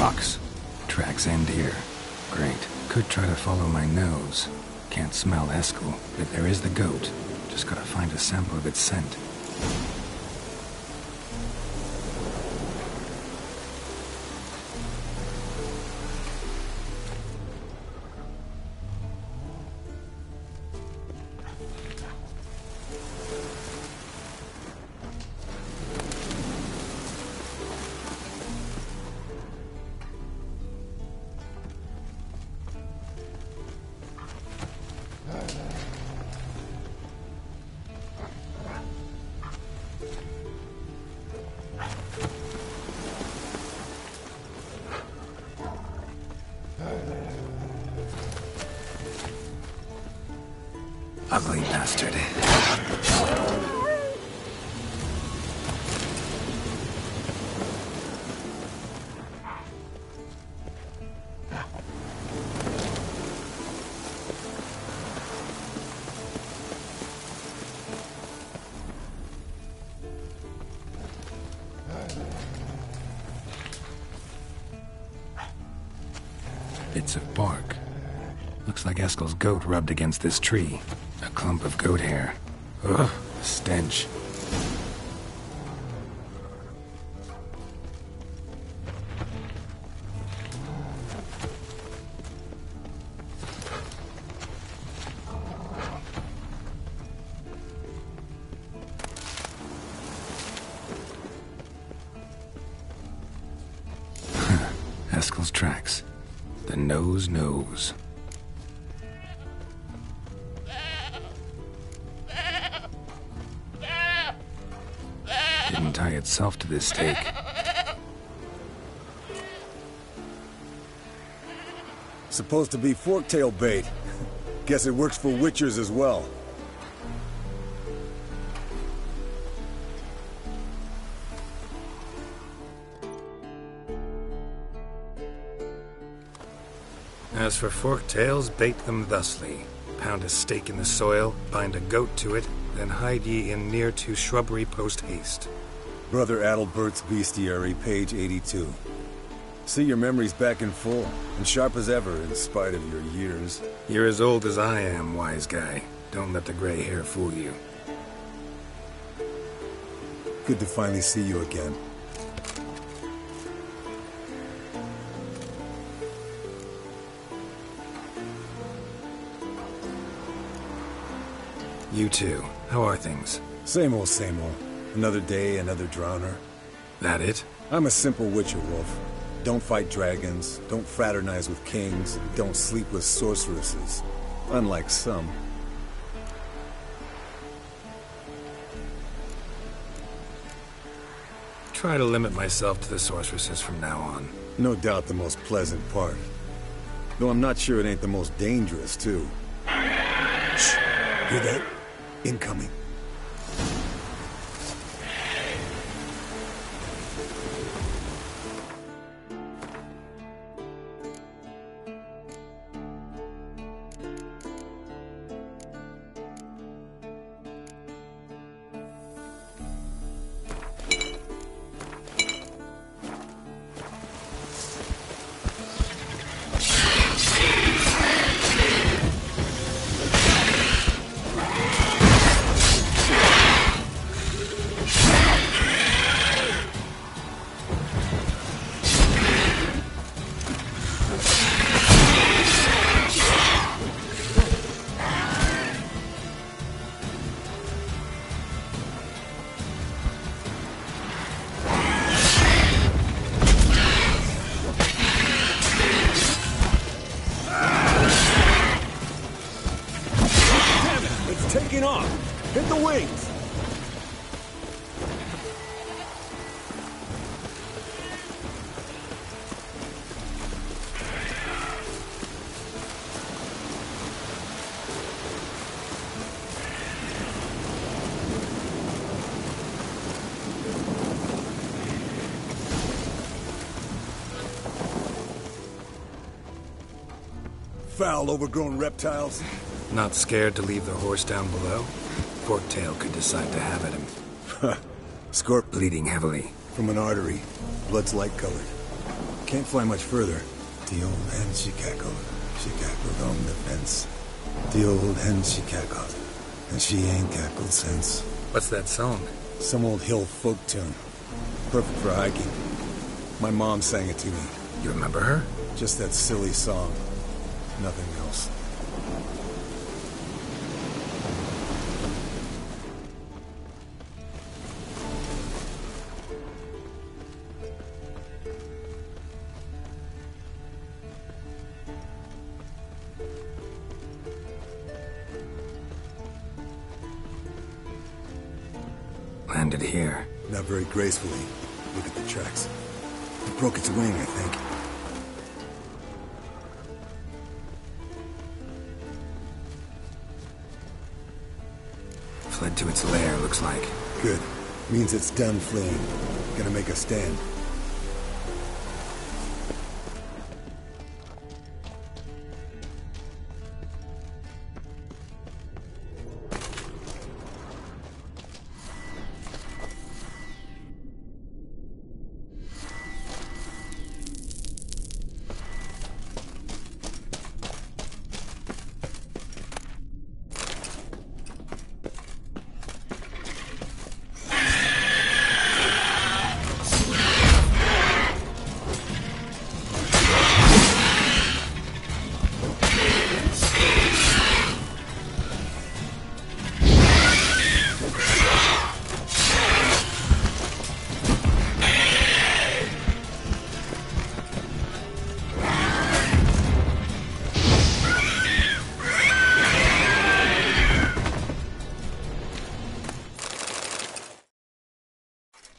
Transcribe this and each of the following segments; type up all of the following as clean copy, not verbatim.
rocks. Tracks end here. Great. Could try to follow my nose. Can't smell Eskel, but there is the goat. Just gotta find a sample of its scent. Ugly bastard. Bits of bark. Looks like Eskel's goat rubbed against this tree. A clump of goat hair. Ugh, stench. Eskel's tracks. The nose knows. Didn't tie itself to this stake. Supposed to be forktail bait. Guess it works for witchers as well. As for forktails, bait them thusly. Pound a stake in the soil, bind a goat to it, then hide ye in near to shrubbery post haste. Brother Adalbert's Bestiary, page 82. See, your memory's back in full, and sharp as ever in spite of your years. You're as old as I am, wise guy. Don't let the gray hair fool you. Good to finally see you again. You too. How are things? Same old, same old. Another day, another drowner. That it? I'm a simple witcher, Wolf. Don't fight dragons, don't fraternize with kings, don't sleep with sorceresses. Unlike some. Try to limit myself to the sorceresses from now on. No doubt the most pleasant part. Though I'm not sure it ain't the most dangerous, too. Shh! Hear that? Incoming. Taking off! Hit the wings! Foul, overgrown reptiles. Not scared to leave the horse down below? Forktail could decide to have at him. Scorp Bleeding heavily. from an artery. Blood's light colored. Can't fly much further. The old hen she cackled on the fence. The old hen she cackled, and she ain't cackled since. What's that song? Some old hill folk tune. Perfect for hiking. My mom sang it to me. You remember her? Just that silly song. Nothing else. Landed here. Not very gracefully. Look at the tracks. It broke its wing, I think. Fled to its lair, looks like. Good. Means it's done fleeing. Gonna make a stand.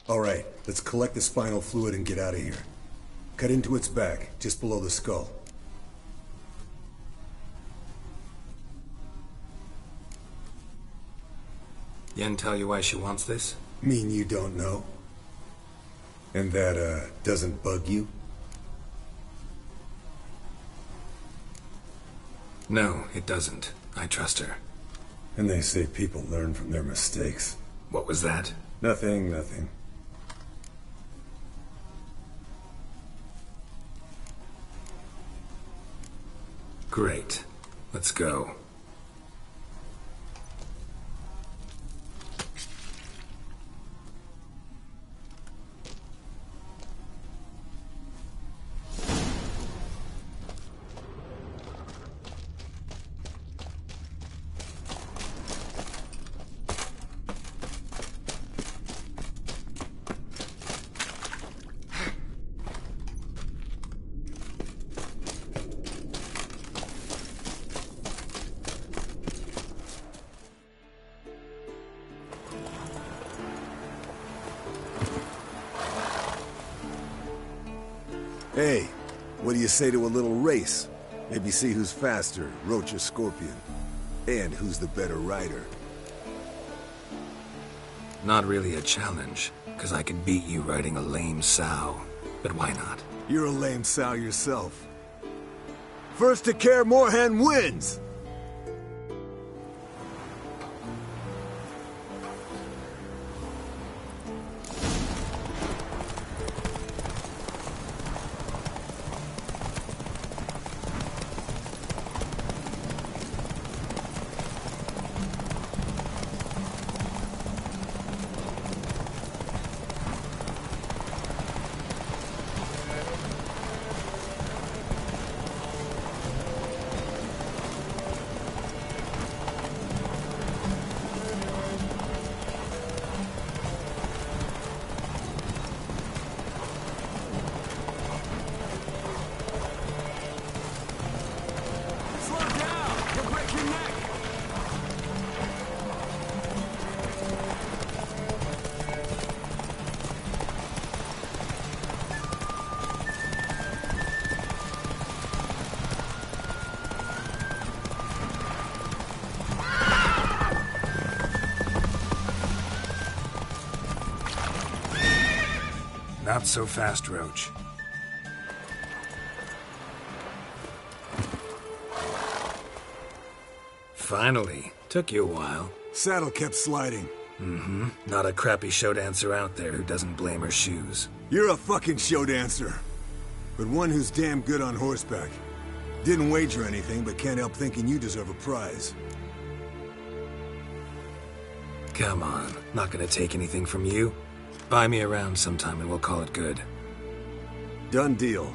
Alright, let's collect the spinal fluid and get out of here. Cut into its back, just below the skull. Yen tell you why she wants this? Mean you don't know? And that, doesn't bug you? No, it doesn't. I trust her. And they say people learn from their mistakes. What was that? Nothing, nothing. Great. Let's go. Hey, what do you say to a little race? Maybe see who's faster, Roach or Scorpion. And who's the better rider. Not really a challenge, because I could beat you riding a lame sow. But why not? You're a lame sow yourself. First to Kaer Morhen wins! Not so fast, Roach. Finally. Took you a while. Saddle kept sliding. Mm-hmm. Not a crappy show dancer out there who doesn't blame her shoes. You're a fucking show dancer. but one who's damn good on horseback. Didn't wager anything, but can't help thinking you deserve a prize. Come on, not gonna take anything from you. Buy me around sometime and we'll call it good. Done deal.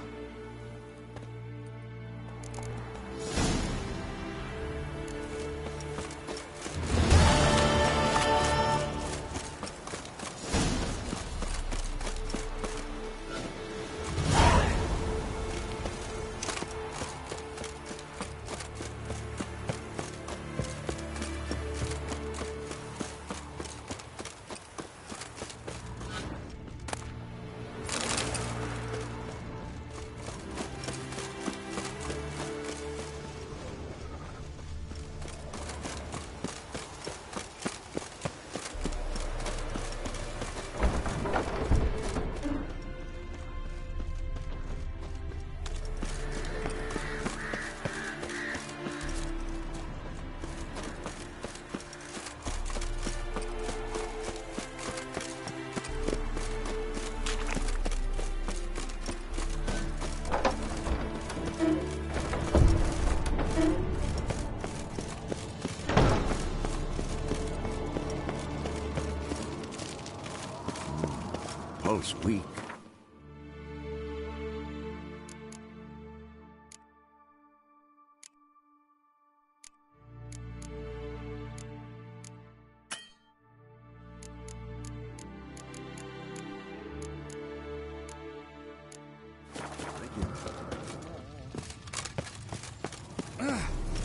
Pulse weak.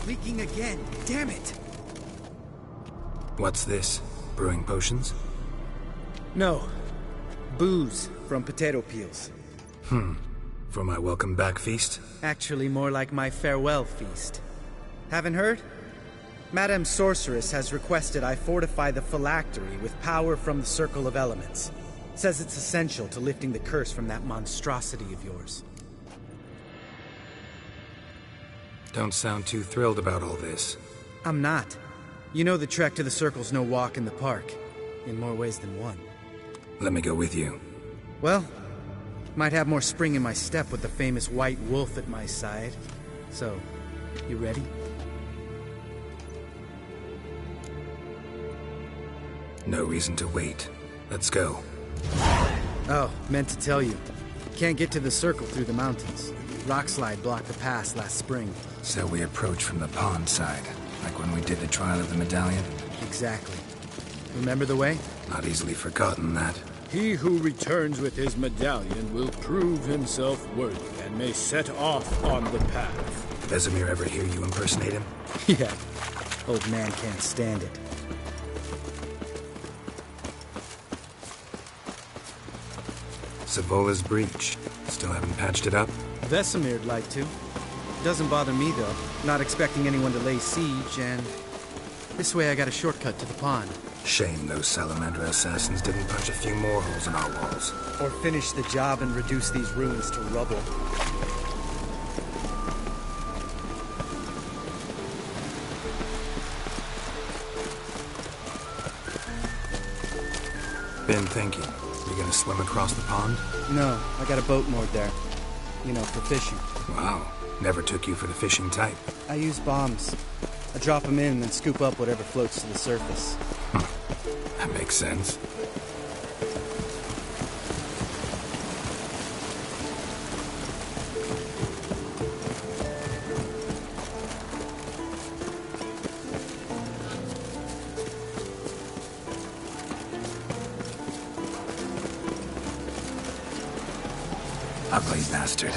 Leaking again. Damn it! What's this? Brewing potions? No. Booze from potato peels. For my welcome back feast? Actually, more like my farewell feast. Haven't heard? Madame Sorceress has requested I fortify the phylactery with power from the Circle of Elements. Says it's essential to lifting the curse from that monstrosity of yours. Don't sound too thrilled about all this. I'm not. You know the trek to the Circle's no walk in the park. In more ways than one. Let me go with you. Well, might have more spring in my step with the famous White Wolf at my side. So, you ready? No reason to wait. Let's go. Oh, meant to tell you. Can't get to the Circle through the mountains. Rockslide blocked the pass last spring. So we approach from the pond side, like when we did the trial of the medallion? Exactly. Remember the way? Not easily forgotten that. He who returns with his medallion will prove himself worthy and may set off on the path. Vesemir ever hear you impersonate him? Yeah. Old man can't stand it. Savola's breach. Still haven't patched it up? Vesemir'd like to. Doesn't bother me, though. Not expecting anyone to lay siege, and... this way I got a shortcut to the pond. Shame those Salamandra assassins didn't punch a few more holes in our walls. Or finish the job and reduce these ruins to rubble. Been thinking. You gonna swim across the pond? No, I got a boat moored there. You know, for fishing. Wow. Never took you for the fishing type. I use bombs. I drop them in and then scoop up whatever floats to the surface. That makes sense. Ugly bastard.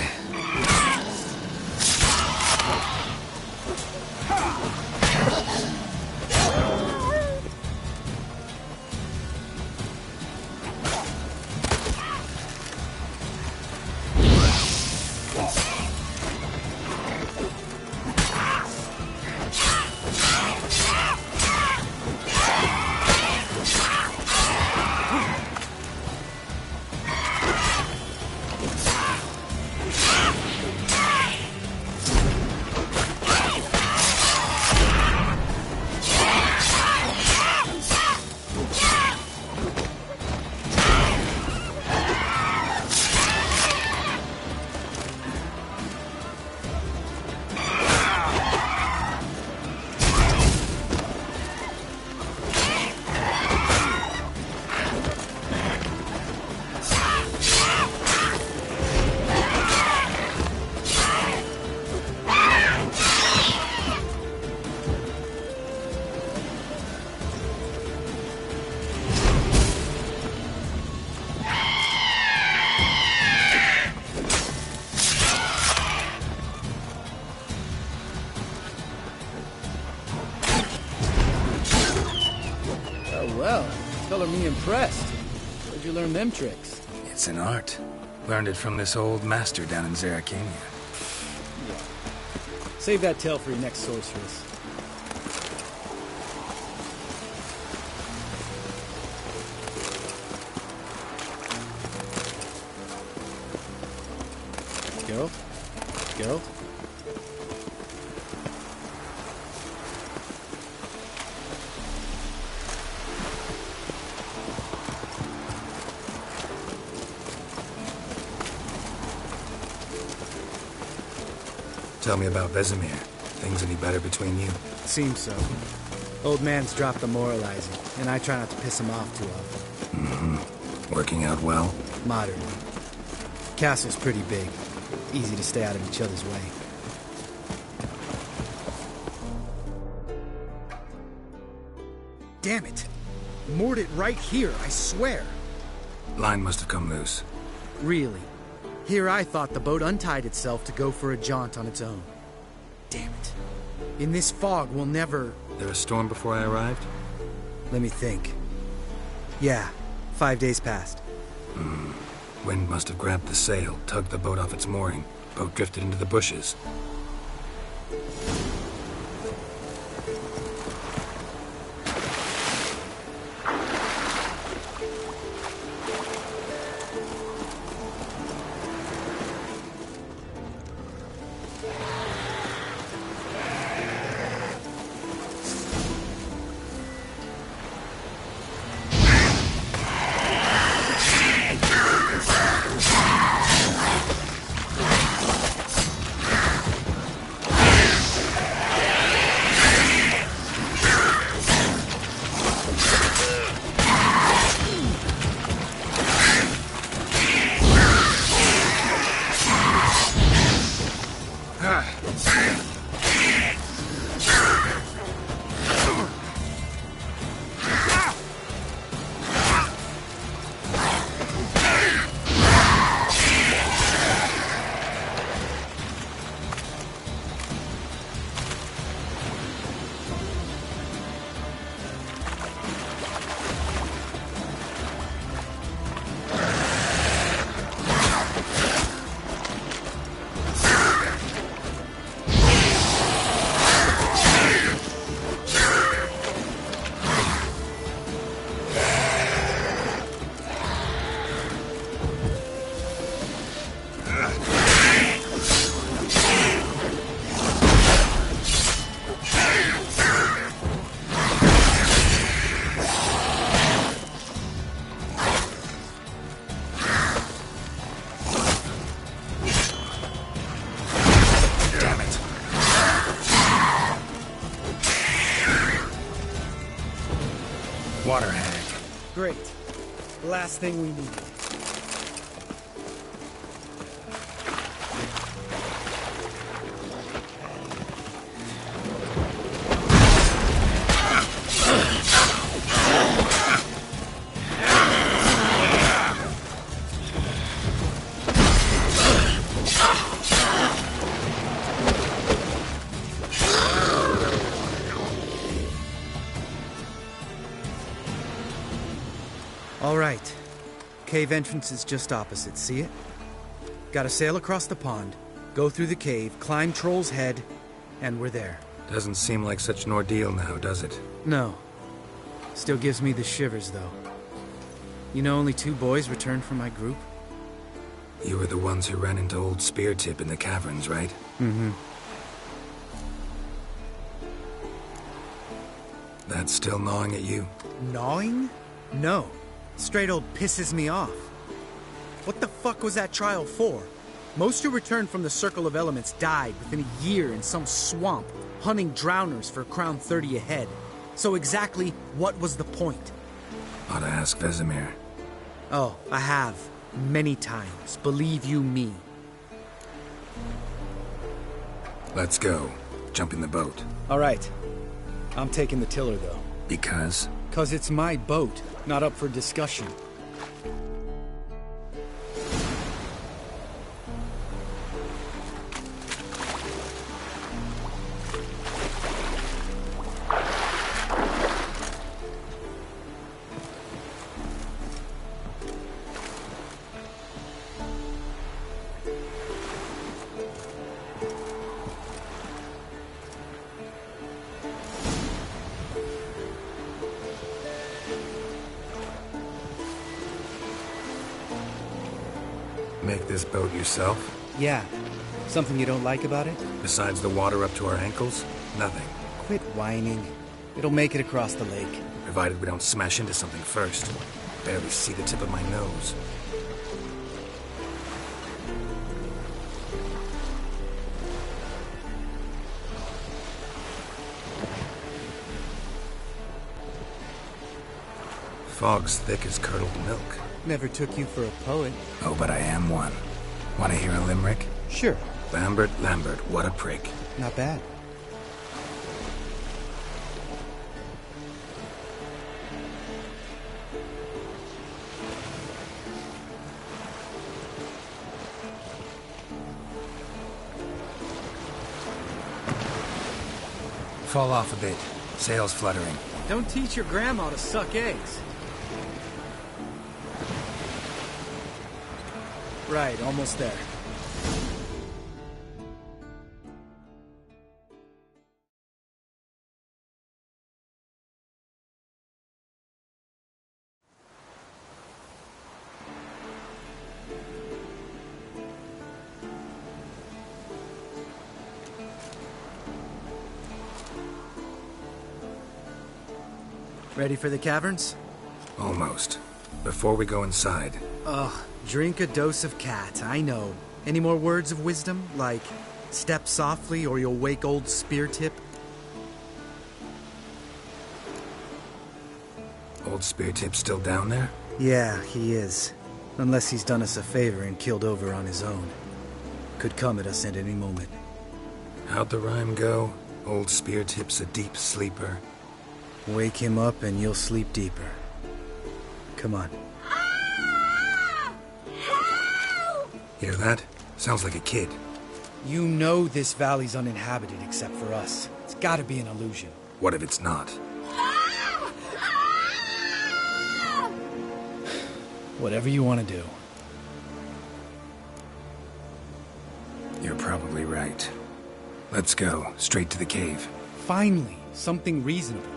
impressed. Where'd you learn them tricks? It's an art. Learned it from this old master down in Zerrikania. Yeah. Save that tale for your next sorceress. Geralt? Geralt? Tell me about Vesemir. Things any better between you? Seems so. Old man's dropped the moralizing, and I try not to piss him off too often. Mm-hmm. Working out well? Moderately. Castle's pretty big. Easy to stay out of each other's way. Damn it! Moored it right here, I swear! Line must have come loose. Really? Here I thought the boat untied itself to go for a jaunt on its own. Damn it. In this fog, we'll never... There a storm before I arrived? Let me think. Yeah, 5 days passed. Wind must have grabbed the sail, tugged the boat off its mooring. Boat drifted into the bushes. Water hag. Great. Last thing we need. All right. Cave entrance is just opposite, see it? Gotta sail across the pond, go through the cave, climb Troll's Head, and we're there. Doesn't seem like such an ordeal now, does it? No. Still gives me the shivers, though. You know only 2 boys returned from my group? You were the ones who ran into old Speartip in the caverns, right? Mm-hmm. That's still gnawing at you? Gnawing? No. Straight old pisses me off. What the fuck was that trial for? Most who returned from the Circle of Elements died within a year in some swamp, hunting drowners for Crown 30 a head. So exactly what was the point? Ought to ask Vesemir. Oh, I have. Many times. Believe you me. Let's go. Jump in the boat. All right. I'm taking the tiller, though. Because? 'Cause it's my boat, not up for discussion. Make this boat yourself? Yeah. Something you don't like about it? Besides the water up to our ankles? Nothing. Quit whining. It'll make it across the lake. Provided we don't smash into something first. Barely see the tip of my nose. Fog's thick as curdled milk. Never took you for a poet. Oh, but I am one. Want to hear a limerick? Sure. Lambert, Lambert, what a prick. Not bad. Fall off a bit. Sails fluttering. Don't teach your grandma to suck eggs. Right, almost there. Ready for the caverns? Almost. Before we go inside, Ugh, drink a dose of cat, I know. Any more words of wisdom? Like, step softly or you'll wake old Speartip? old Speartip's still down there? Yeah, he is. Unless he's done us a favor and killed over on his own. Could come at us at any moment. How'd the rhyme go? Old Speartip's a deep sleeper. Wake him up and you'll sleep deeper. Come on. Hear that? Sounds like a kid. You know this valley's uninhabited except for us. It's gotta be an illusion. What if it's not? Whatever you want to do. You're probably right. Let's go, straight to the cave. Finally, something reasonable.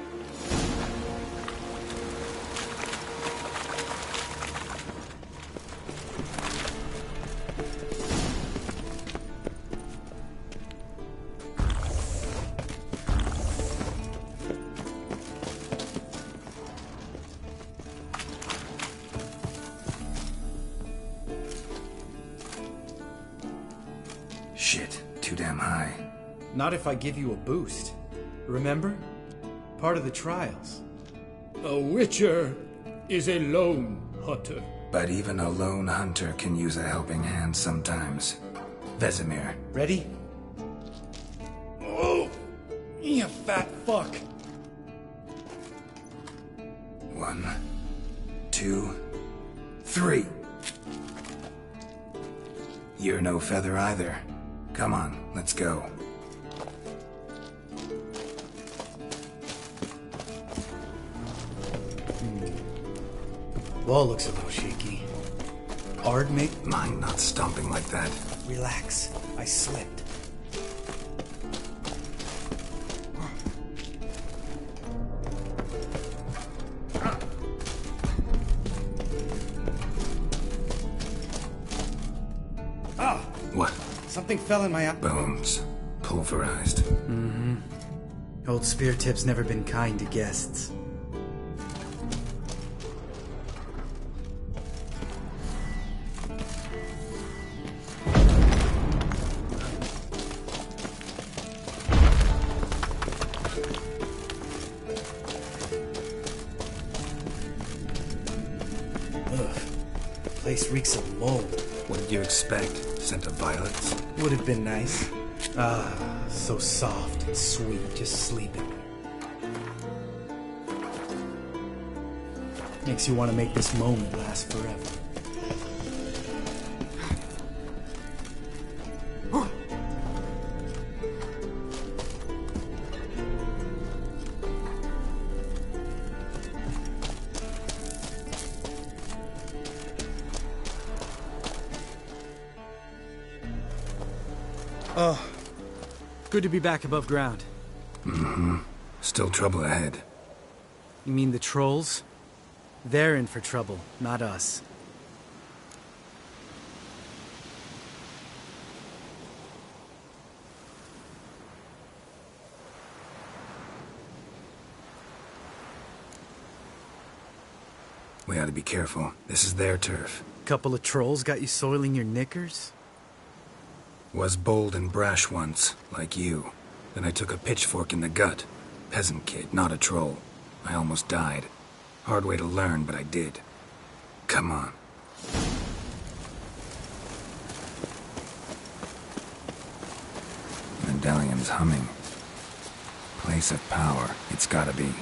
Shit, too damn high. Not if I give you a boost. Remember? Part of the trials. A witcher is a lone hunter. But even a lone hunter can use a helping hand sometimes. Vesemir. Ready? Oh! You fat fuck! 1, 2, 3. You're no feather either. Come on, let's go. Wall looks a little shaky. Ard, mate? Mind not stomping like that. Relax. I slipped. Ah! What? Something fell in my eye. Bones. Pulverized. Old Speartip's never been kind to guests. Ugh. The place reeks of mold. What did you expect? Scent of violets? Would have been nice. Ah, so soft and sweet, just sleeping. Makes you want to make this moment last forever. Oh, good to be back above ground. Still trouble ahead. You mean the trolls? They're in for trouble, not us. We ought to be careful. This is their turf. Couple of trolls got you soiling your knickers? Was bold and brash once, like you. Then I took a pitchfork in the gut. Peasant kid, not a troll. I almost died. Hard way to learn, but I did. Come on. Medallion's humming. Place of power, it's gotta be.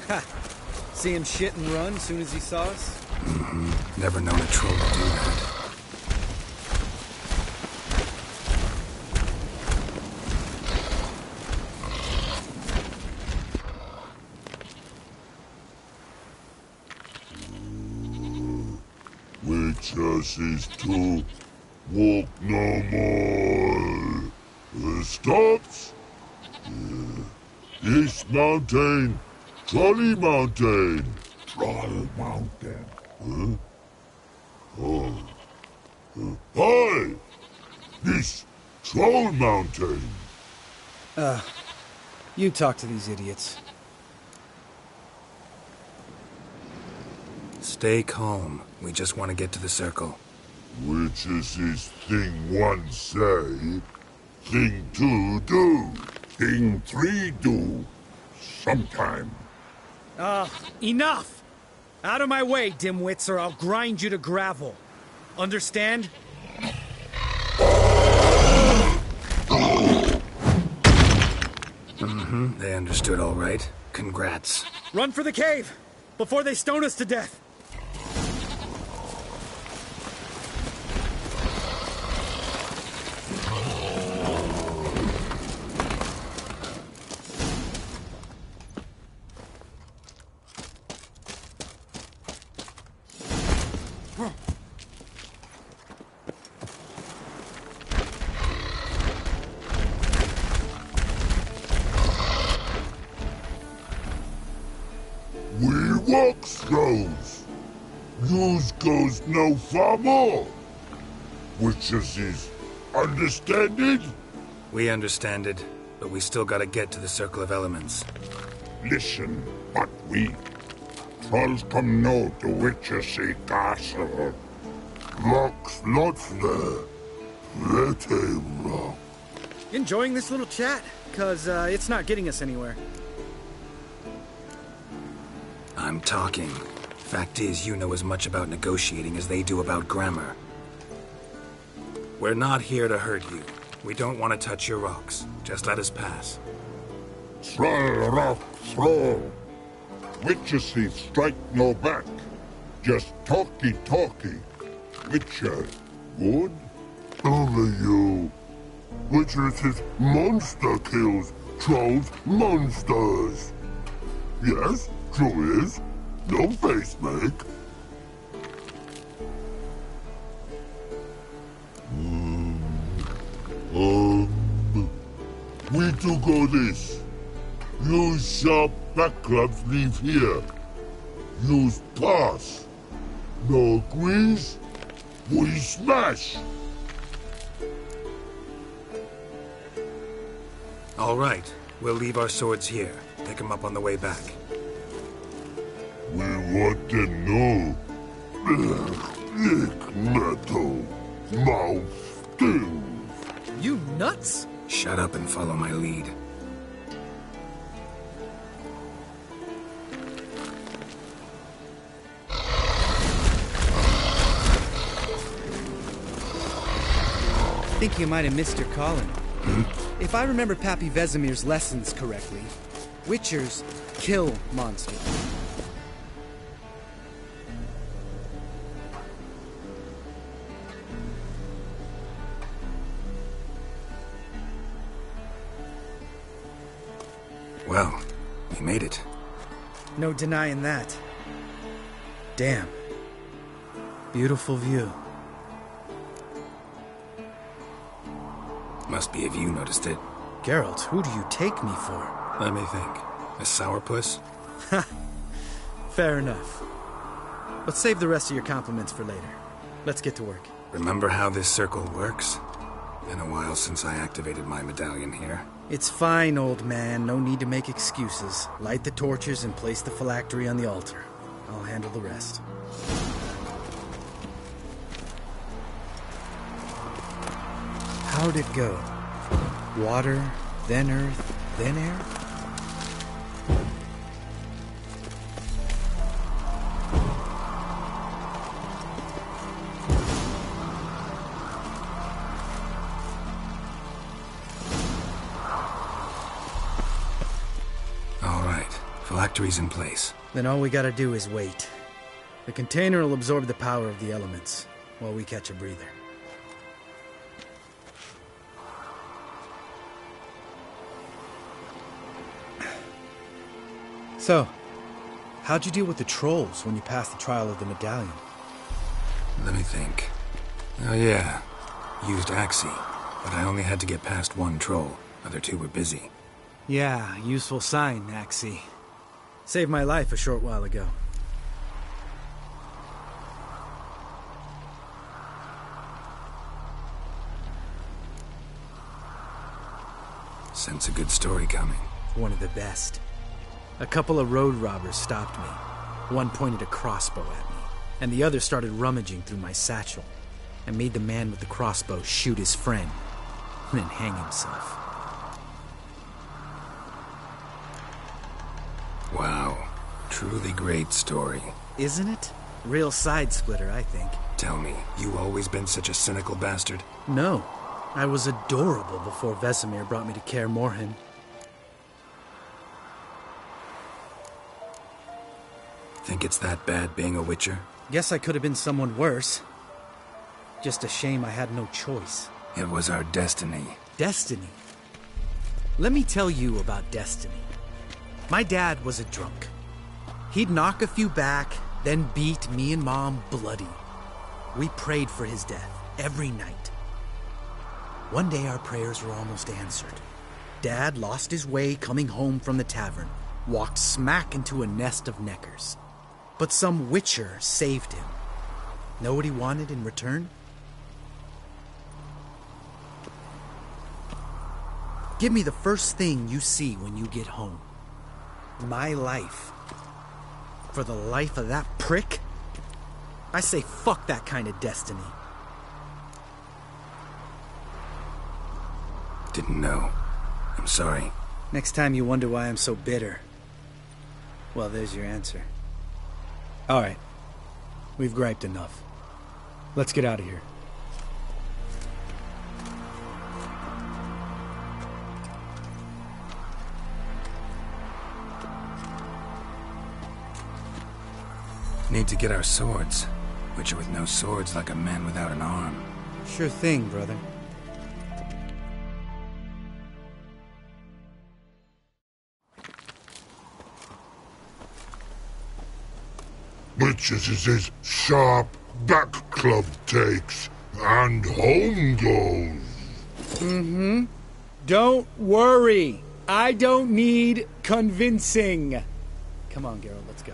Ha! See him shit and run as soon as he saw us? Mm-hmm. Never known a troll to do that. Witches is to walk no more. Stops? This mountain, Trolley Mountain. Troll Mountain. Huh? Oh. Hi! This Troll Mountain. You talk to these idiots. Stay calm. We just want to get to the circle. Which is this thing one say, thing two do. Thing 3 do. Sometime. Enough! Out of my way, dimwits, or I'll grind you to gravel. Understand? Mm-hmm. They understood all right. Congrats. Run for the cave! Before they stone us to death! We walk slows. News goes no far more. Witches is understanded? We understand it, but we still gotta get to the Circle of Elements. Listen, but we. Trolls come no to Witchersea Castle. Rocks lots there. Pretty rock. Enjoying this little chat? Cause, it's not getting us anywhere. I'm talking. Fact is, you know as much about negotiating as they do about grammar. We're not here to hurt you. We don't want to touch your rocks. Just let us pass. Troll rock throw. Witchersea strike no back. Just talky. Witcher, good? Only you. Witches is monster kills. Trolls monsters. Yes, true is. No face make. We do go this. Use sharp back clubs leave here. Use pass. No agrees? We smash. All right. We'll leave our swords here. Pick them up on the way back. We want to know. Lick metal. Mouth stings. You nuts? Shut up and follow my lead. I think you might have missed your calling. If I remember Pappy Vesemir's lessons correctly, Witchers kill monsters. Well, we made it. No denying that. Damn. Beautiful view. Must be if you noticed it. Geralt, who do you take me for? Let me think. A sourpuss? Fair enough. But save the rest of your compliments for later. Let's get to work. Remember how this circle works? Been a while since I activated my medallion here. It's fine, old man. No need to make excuses. Light the torches and place the phylactery on the altar. I'll handle the rest. How'd it go? Water, then earth, then air? All right, phylactery's in place. Then all we gotta do is wait. The container will absorb the power of the elements, while we catch a breather. So, how'd you deal with the trolls when you passed the trial of the medallion? Let me think. Oh yeah, used Axii, but I only had to get past one troll. Other two were busy. Yeah, useful sign, Axii. Saved my life a short while ago. Sense a good story coming. One of the best. A couple of road robbers stopped me. One pointed a crossbow at me, and the other started rummaging through my satchel, and made the man with the crossbow shoot his friend, and then hang himself. Wow, truly great story. Isn't it? Real side splitter, I think. Tell me, you always been such a cynical bastard? No, I was adorable before Vesemir brought me to Kaer Morhen. Think it's that bad being a Witcher? Guess I could have been someone worse. Just a shame I had no choice. It was our destiny. Destiny? Let me tell you about destiny. My dad was a drunk. He'd knock a few back, then beat me and Mom bloody. We prayed for his death every night. One day our prayers were almost answered. Dad lost his way coming home from the tavern, walked smack into a nest of neckers. But some Witcher saved him. Know what he wanted in return? Give me the first thing you see when you get home. My life. For the life of that prick? I say fuck that kind of destiny. Didn't know. I'm sorry. Next time you wonder why I'm so bitter, well, there's your answer. All right. We've griped enough. Let's get out of here. Need to get our swords. Witcher with no swords like a man without an arm. Sure thing, brother. Witches is his sharp back club takes, and home goes. Don't worry. I don't need convincing. Come on, Geralt, let's go.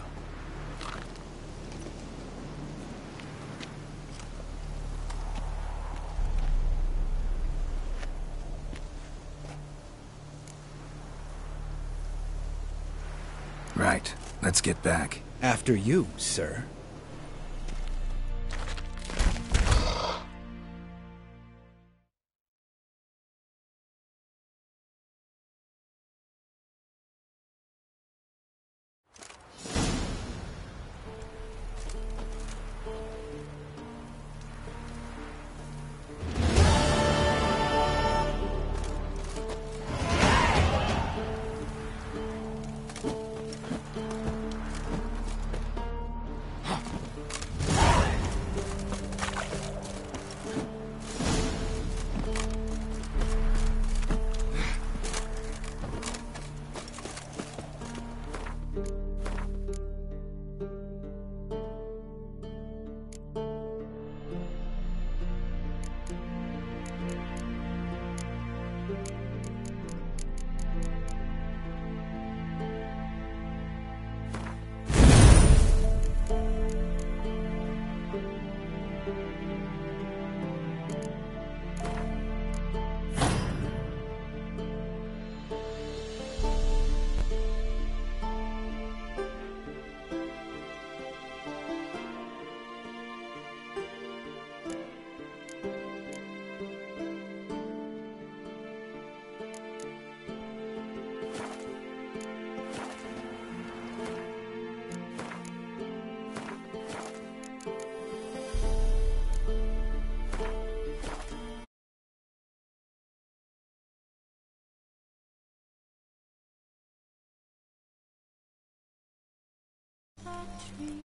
Right. Let's get back. After you, sir. touch me.